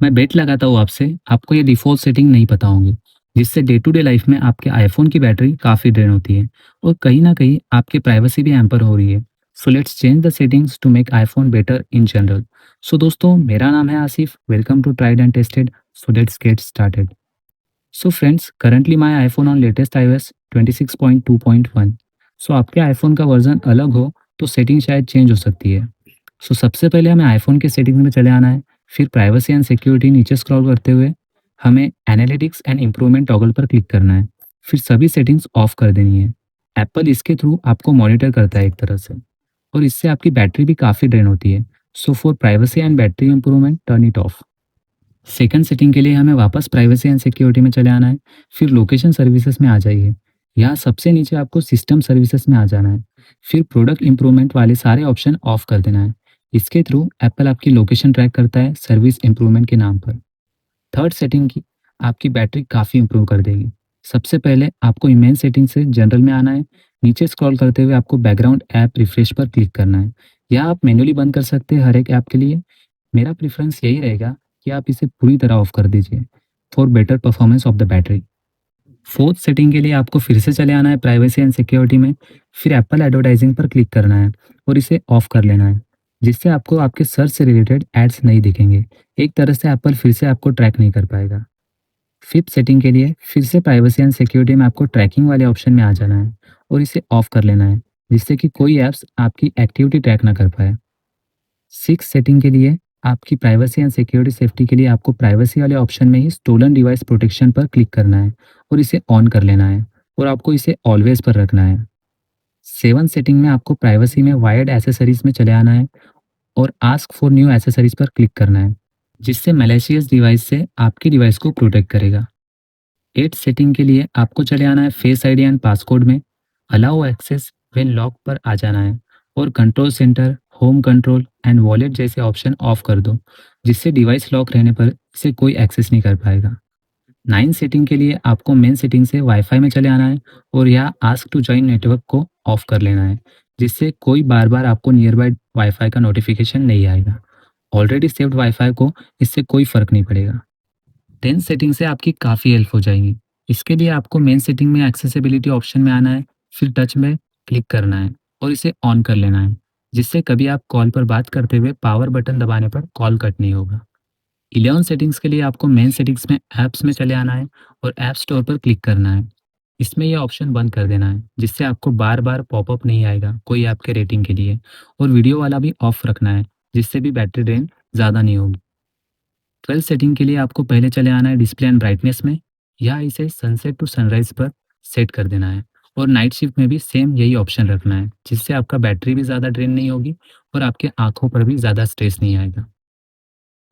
मैं बेट लगाता हूँ आपसे, आपको ये डिफ़ॉल्ट सेटिंग नहीं पता होंगी, जिससे डे टू डे लाइफ़ में आपके आईफ़ोन की बैटरी काफ़ी ड्रेन होती है और कहीं न कहीं आपकी प्राइवेसी भी हैम्पर हो रही है। So let's change the settings to make iPhone better in general. So दोस्तों, मेरा नाम है Asif, welcome to tried and tested, so let's get started. So friends, currently my iPhone on latest iOS 26.2.1। So आपके iPhone का version अलग हो, तो setting शायद चेंज हो सकती है। सो सबसे पहले हमें आईफ़ोन के सेटिंग्स में चले आना है, फिर प्राइवेसी एंड सिक्योरिटी नीचे स्क्रॉल करते हुए हमें एनालिटिक्स एंड इम्प्रूवमेंट टॉगल पर क्लिक करना है। फिर सभी सेटिंग्स ऑफ कर देनी है। एप्पल इसके थ्रू आपको मॉनिटर करता है एक तरह से, और इससे आपकी बैटरी भी काफ़ी ड्रेन होती है। So for privacy and battery improvement, turn it of. Second setting के लिए हमें वापस प्राइवेसी एंड सिक्योरिटी में चले आना है, फिर लोकेशन सर्विसेज में आ जाइए। यहाँ सबसे नीचे आपको सिस्टम सर्विसेज में आ जाना है, फिर प्रोडक्ट इंप्रूवमेंट वाले सारे ऑप्शन ऑफ कर देना है। इसके थ्रू एप्पल आपकी लोकेशन ट्रैक करता है सर्विस इंप्रूवमेंट के नाम पर। थर्ड सेटिंग की आपकी बैटरी काफ़ी इंप्रूव कर देगी। सबसे पहले आपको इमेज सेटिंग से जनरल में आना है, नीचे स्क्रॉल करते हुए आपको बैकग्राउंड ऐप रिफ्रेश पर क्लिक करना है। या आप मैन्युअली बंद कर सकते हैं हर एक ऐप के लिए। मेरा प्रेफ़रेंस यही रहेगा कि आप इसे पूरी तरह ऑफ कर दीजिए for better performance of the battery. Fourth setting के लिए आपको फिर से चले आना है प्राइवेसी एंड सिक्योरिटी में, फिर एप्पल एडवर्टाइजिंग पर क्लिक करना है और इसे ऑफ कर लेना है, जिससे आपको आपके सर्च से रिलेटेड एड्स नहीं दिखेंगे। एक तरह से एप्पल फिर से आपको ट्रैक नहीं कर पाएगा। फिफ्थ सेटिंग के लिए फिर से प्राइवेसी एंड सिक्योरिटी में आपको ट्रैकिंग वाले ऑप्शन में आ जाना है और इसे ऑफ कर लेना है, जिससे कि कोई ऐप्स आपकी एक्टिविटी ट्रैक ना कर पाए। सिक्स सेटिंग के लिए आपकी प्राइवेसी एंड सिक्योरिटी सेफ्टी के लिए आपको प्राइवेसी वाले ऑप्शन में ही स्टोलन डिवाइस प्रोटेक्शन पर क्लिक करना है और इसे ऑन कर लेना है, और आपको इसे ऑलवेज पर रखना है। सेवन सेटिंग में आपको प्राइवेसी में वायर्ड एसेसरीज में चले आना है और आस्क फॉर न्यू एसेसरीज पर क्लिक करना है, जिससे मैलिशियस डिवाइस से आपकी डिवाइस को प्रोटेक्ट करेगा। एट सेटिंग के लिए आपको चले आना है फेस आईडी एंड पासकोड में, अलाउ एक्सेस व्हेन लॉक पर आ जाना है और control centre, home control and wallet जैसे ऑप्शन ऑफ कर दो, जिससे डिवाइस लॉक रहने पर इसे कोई एक्सेस नहीं कर पाएगा। नाइन सेटिंग के लिए आपको मेन सेटिंग से वाईफाई में चले आना है और यहाँ आस्क टू जॉइन नेटवर्क को ऑफ कर लेना है, जिससे कोई बार बार आपको नियर बाय वाईफाई का नोटिफिकेशन नहीं आएगा। ऑलरेडी सेव्ड वाईफाई को इससे कोई फर्क नहीं पड़ेगा। 10 सेटिंग से आपकी काफ़ी हेल्प हो जाएगी। इसके लिए आपको मेन सेटिंग में एक्सेसिबिलिटी ऑप्शन में आना है, फिर टच में क्लिक करना है और इसे ऑन कर लेना है, जिससे कभी आप कॉल पर बात करते हुए पावर बटन दबाने पर कॉल कट नहीं होगा। 11 सेटिंग्स के लिए आपको मेन सेटिंग्स में ऐप्स में चले आना है और ऐप स्टोर पर क्लिक करना है। इसमें यह ऑप्शन बंद कर देना है, जिससे आपको बार-बार पॉपअप नहीं आएगा कोई ऐप के रेटिंग के लिए, और वीडियो वाला भी ऑफ रखना है, जिससे भी बैटरी ड्रेन ज़्यादा नहीं होगी। 12 सेटिंग के लिए आपको पहले चले आना है डिस्प्ले एंड ब्राइटनेस में, या इसे सनसेट टू सनराइज पर सेट कर देना है, और नाइट शिफ्ट में भी सेम यही ऑप्शन रखना है, जिससे आपका बैटरी भी ज़्यादा ड्रेन नहीं होगी और आपके आंखों पर भी ज़्यादा स्ट्रेस नहीं आएगा।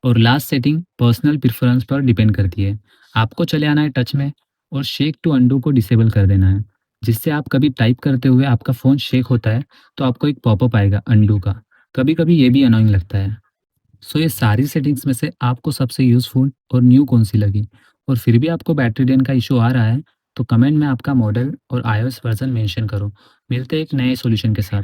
और लास्ट सेटिंग पर्सनल प्रेफरेंस पर डिपेंड करती है। आपको चले आना है टच में और शेक टू अंडू को डिसेबल कर देना है, जिससे आप कभी टाइप करते हुए आपका फ़ोन शेक होता है तो आपको एक पॉपअप आएगा अंडू का। कभी कभी ये भी अनोइंग लगता है। सो ये सारी सेटिंग्स में से आपको सबसे यूज़फुल और न्यू कौन-सी लगी? और फिर भी आपको बैटरी ड्रेन का इश्यू आ रहा है, तो कमेंट में आपका मॉडल और iOS वर्ज़न मेंशन करो। मिलते हैं एक नए सॉल्यूशन के साथ।